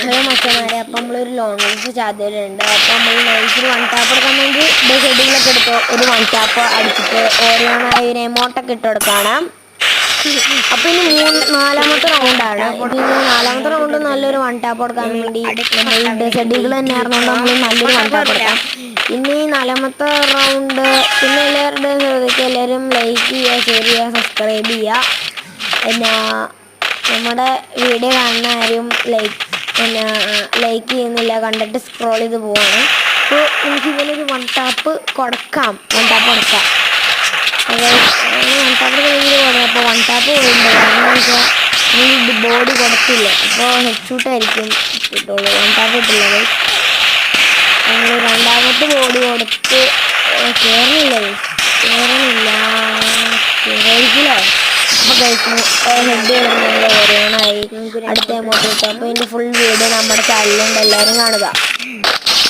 Hello മച്ചന്മാരെ, അപ്പം നമ്മളൊരു ലോങ് റേഞ്ച് ചാതലുണ്ട്. അപ്പം നമ്മൾ നൈസിൽ വൺ ടാപ്പ് എടുക്കാൻ വേണ്ടി ഷെഡിങ്ങിലൊക്കെ എടുത്ത് ഒരു വൺ ടാപ്പ് അടിച്ചിട്ട് ഓരോന്നായി ഒരു എമൗണ്ടൊക്കെ ഇട്ട് കൊടുക്കണം. അപ്പം ഇനി നാലാമത്തെ റൗണ്ടാണ്. ഇപ്പം ഇനി നാലാമത്തെ റൗണ്ട് നല്ലൊരു വൺ ടാപ്പ് കൊടുക്കാൻ വേണ്ടി നമ്മൾ ഷെഡികൾ തന്നെ ആയിരുന്നുകൊണ്ട് നമ്മൾ നല്ലൊരു വൺ ടാപ്പ് എടുക്കാം. ഇനി നാലാമത്തെ റൗണ്ട് പിന്നെ എല്ലാവരുടെ ശ്രദ്ധിക്കുക, എല്ലാവരും ലൈക്ക് ചെയ്യുക, ഷെയർ ചെയ്യുക, സബ്സ്ക്രൈബ് ചെയ്യുക. പിന്നെ നമ്മുടെ വീഡിയോ കാണുന്ന ആരും ലൈക്ക് ചെയ്യുന്നില്ല, കണ്ടിട്ട് സ്ക്രോൾ ചെയ്ത് പോവാണ്. അപ്പോൾ എനിക്ക് ഇതിനൊരു വൺ ടാപ്പ് കൊടുക്കാം. വൺ ടാപ്പ് കൊടുക്കാം. വൺ ടാപ്പ് കഴിഞ്ഞിട്ട് കൊടുക്കാം. അപ്പോൾ വൺ ടാപ്പ് പോയിട്ടുണ്ട്. കാരണം വെച്ചാൽ ഈ ബോഡി കൊടുത്തില്ല, അപ്പോൾ ഹെഡ് ഷൂട്ടായിരിക്കും കിട്ടുള്ളൂ. വൺ ടാപ്പ് കിട്ടില്ല. നമ്മൾ രണ്ടാമത്തെ ബോഡി കൊടുത്ത് കയറുന്നില്ല. അപ്പോൾ ഹെഡ് വരുന്നത് ഓരോന്നായി അടുത്ത എമൗണ്ട് കിട്ടും. അപ്പോൾ ഇതിൻ്റെ ഫുൾ വീഡിയോ നമ്മുടെ ചാനലിലുണ്ട്, എല്ലാവരും കാണുക.